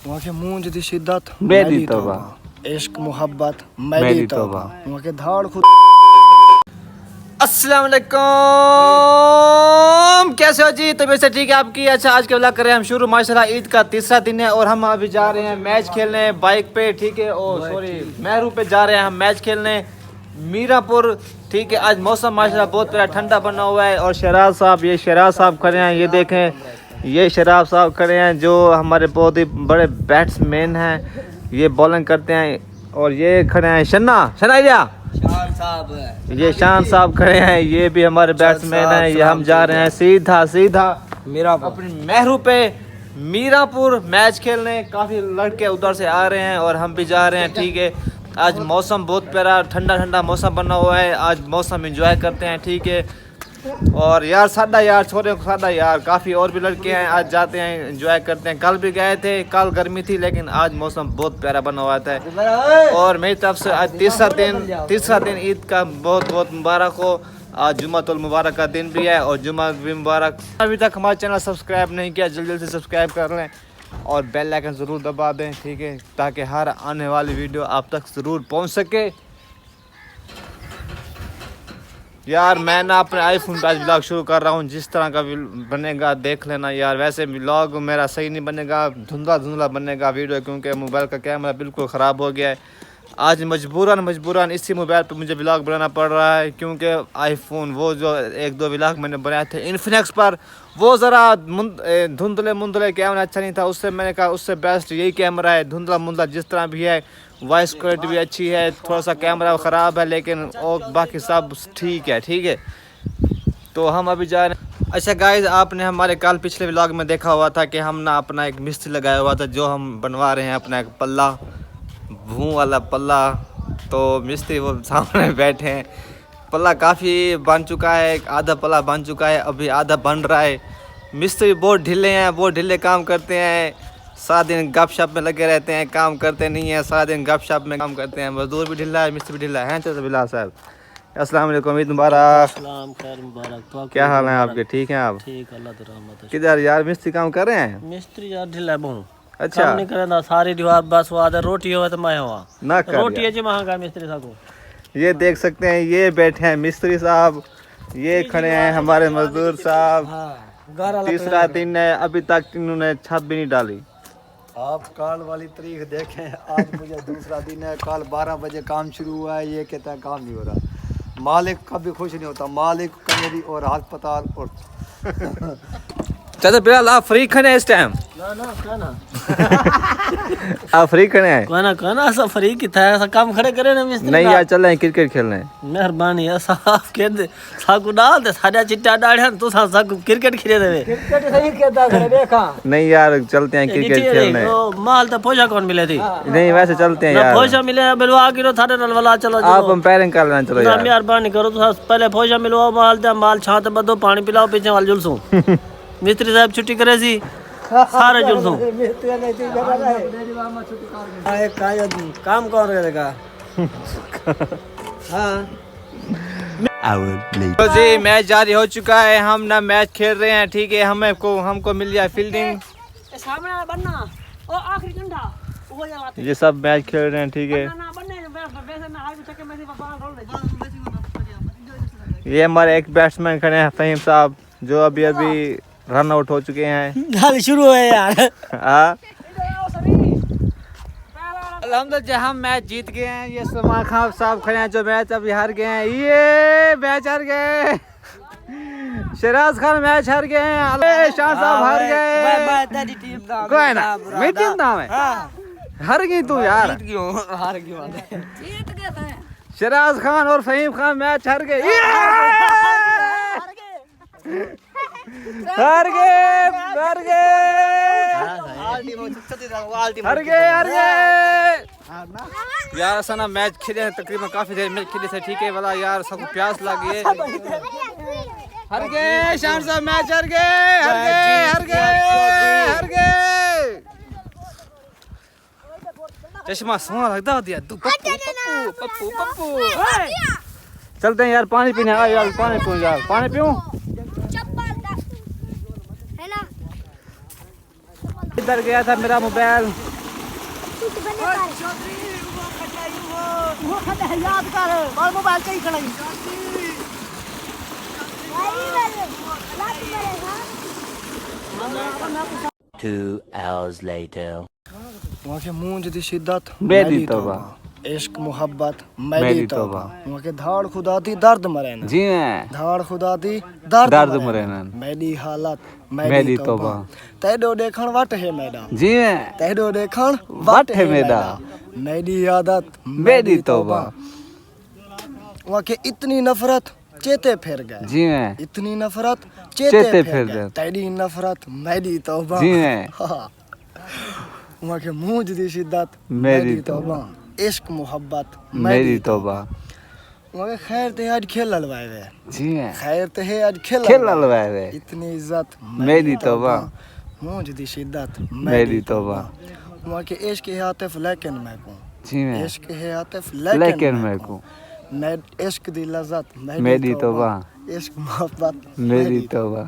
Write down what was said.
वहाँ के मूंज दी शिद्दत मेरी तौबा, इश्क मोहब्बत मेरी तौबा, वहाँ के धाड़ खुद। अस्सलाम वालेकुम, कैसे हो जी? तबीयत से ठीक है आपकी? अच्छा, आज के व्लॉग कर रहे हैं हम शुरू। माशाल्लाह ईद का तीसरा दिन है और हम अभी जा रहे हैं मैच खेलने बाइक पे, ठीक है। और सॉरी मेहरू पे जा रहे हैं हम मैच खेलने मीरापुर, ठीक है। आज मौसम माशाल्लाह बहुत प्यारा ठंडा बना हुआ है। और शराज साहब, ये शराज साहब खड़े हैं, ये देखें, ये शराब साहब खड़े हैं जो हमारे बहुत ही बड़े बैट्समैन हैं, ये बॉलिंग करते हैं। और ये खड़े हैं शन्ना साहब है, ये शान साहब खड़े हैं, ये भी हमारे बैट्समैन हैं। ये हम जा रहे हैं सीधा अपनी मेहरू पे मीरापुर मैच खेलने। काफ़ी लड़के उधर से आ रहे हैं और हम भी जा रहे हैं, ठीक है। आज मौसम बहुत प्यारा ठंडा ठंडा मौसम बना हुआ है, आज मौसम एंजॉय करते हैं, ठीक है। और यार सादा यार छोरे सादा यार काफ़ी और भी लड़के हैं, आज जाते हैं एंजॉय करते हैं। कल भी गए थे, कल गर्मी थी लेकिन आज मौसम बहुत प्यारा बना हुआ था। और मेरी तरफ से आज तीसरा दिन ईद का बहुत बहुत मुबारक हो। आज जुम्मतुल मुबारक का दिन भी है और जुम्मा भी मुबारक। अभी तक हमारा चैनल सब्सक्राइब नहीं किया, जल्दी जल्दी से सब्सक्राइब कर लें और बेल आइकन ज़रूर दबा दें, ठीक है, ताकि हर आने वाली वीडियो आप तक ज़रूर पहुँच सके। यार मैं ना अपने आईफोन पे आज व्लॉग शुरू कर रहा हूँ, जिस तरह का बनेगा देख लेना यार। वैसे व्लॉग मेरा सही नहीं बनेगा, धुंधला बनेगा वीडियो, क्योंकि मोबाइल का कैमरा बिल्कुल ख़राब हो गया है। आज मजबूरन इसी मोबाइल पे मुझे व्लॉग बनाना पड़ रहा है, क्योंकि आईफोन वो जो एक दो व्लॉग मैंने बनाए थे इन्फिनिक्स पर, वो ज़रा धुंधले कैमरा अच्छा नहीं था। उससे मैंने कहा उससे बेस्ट यही कैमरा है, धुंधला जिस तरह भी है, वॉइस क्वालिटी भी अच्छी है, थोड़ा सा कैमरा ख़राब है लेकिन और बाकी सब ठीक है। तो हम अभी जा रहे हैं। अच्छा गाइस, आपने हमारे कल पिछले व्लॉग में देखा हुआ था कि हम ना अपना एक मिस्त्री लगाया हुआ था, जो हम बनवा रहे हैं अपना एक पल्ला, भूं वाला पल्ला। तो मिस्त्री वो सामने बैठे हैं, पल्ला काफ़ी बन चुका है, आधा पल्ला बन चुका है, अभी आधा बन रहा है। मिस्त्री बहुत ढीले हैं, बहुत ढीले काम करते हैं, सारा दिन गपशप में लगे रहते हैं, काम करते नहीं है, सारा दिन गपशप में काम करते हैं। मजदूर भी ढीला है, मिस्त्री भी ढीला है। चलो बिला साहब, अस्सलाम वालेकुम, ईद मुबारक। खैर मुबारक। तो क्या हाल है आपके? ठीक हैं आप? ठीक, अल्लाह की रहमत है। किधर यार मिस्त्री काम कर रहे हैं? मिस्त्री यार ढिला बहु अच्छा, काम नहीं करे सारी दीवार बस वो आधा रोटी हो तो मैं हुआ ना कर रोटी है जी महंगा मिस्त्री साहब को। ये देख सकते हैं, ये बैठे हैं मिस्त्री साहब, ये खड़े हैं हमारे मजदूर साहब। तीसरा दिन है, अभी तक इन्होंने छत भी नहीं डाली। आप कल वाली तारीख देखें, आज मुझे दूसरा दिन है, कल 12 बजे काम शुरू हुआ है, ये कहता है काम नहीं हो रहा। मालिक कभी खुश नहीं होता, मालिक कमेरी और अस्पताल और चाचा बिलाल आप फ्री खड़े हैं इस टाइम? ना आप फ्री खड़े हैं? कहना सब फ्री की था, ऐसा काम खड़े करे ना मिस्त्री नहीं यार, चल रहे हैं क्रिकेट खेलने। मेहरबानी है साहब के दे साकू डाल दे, सारा चिट्टा डाल तो साकू क्रिकेट खेले देवे। क्रिकेट सही कहता है देखा। नहीं यार चलते हैं क्रिकेट खेलने। माल तो पोजा कौन मिले थी? नहीं वैसे चलते हैं यार। पोजा मिले बिलवा गिरो थारे नल वाला। चलो आप अंपायरिंग कर लेना। चलो यार मेहरबानी करो तो पहले पोजा मिलवाओ, माल दे माल छात बदो, पानी पिलाओ, पीछे वाल जुलसू। मिस्त्री साहब छुट्टी करे सी सारे जुलसू। काम कौन करेगा? तो जी मैच जारी हो चुका है, हम ना मैच खेल रहे हैं, ठीक है। हमको मिल गया फील्डिंग, ये सब मैच खेल रहे हैं, ठीक है। ये हमारे एक बैट्समैन खड़े हैं फहीम साहब, जो अभी रन आउट हो चुके हैं। शुरू है यार। अल्हम्दुलिल्लाह हम मैच जीत गए हैं। ये सलमान खान साहब खड़े हैं जो मैच अभी हार गए हैं, ये मैच हार गए। शराज खान मैच हार गए हैं, अले शाह साहब हार गए। कोई ना, मेरी टीम नाम है। हार गई तू यार। हार क्यों? शराज खान और फहीम खान मैच हार गए। हार गए यार। सना मैच खेले तकरीबन काफी देर मैच खेले थे, ठीक है वाला यार, सबको प्यास लगी है। हार गए शान साहब, मैच हार गए। चश्मा सोना लगता दिया तू। पप्पू चलते हैं यार, पानी पीने। आ यार पानी पीऊं यार, पानी पीऊं। इधर गया था मेरा मोबाइल, वो खड़े है याद कर बाल मोबाइल कहीं खड़ा ही 2 hours later. वहाँ के मूंज दी शिद्दत मेरी तौबा। इश्क मोहब्बत मेरी तौबा वहाँ के धाड़ खुदा दी दर्द मरे ना जी मैं धाड़ खुदा दी दर्द मरे ना मेरी हालत मेरी तौबा। तेडो देखण वट है मैडा जी मैं तेडो देखण वट है मेरा मेरी आदत मेरी तौबा। वहाँ के इतनी नफरत चेते फिर गए जी मैं इतनी नफरत चेते चेते फिर फिर गए। गए तेरी नफरत मेरी तौबा जी मैं हाँ। वहाँ के मूंज दी शिद्दत मेरी तौबा इश्क मोहब्बत मेरी तौबा। वहाँ के खैर ते आज खेल ललवाए वे जी मैं खैर ते है आज खेल खेल ललवाए वे इतनी इज्जत मेरी तौबा। मूंज दी शिद्दत मेरी तौबा। वहाँ के इश्क है आतिफ लेकिन मैं को जी मैं इश्क है आतिफ लेकिन लेकिन मैं को मैं इश्क दी लज़्ज़त मेरी तौबा। इश्क मोहब्बत मेरी तौबा।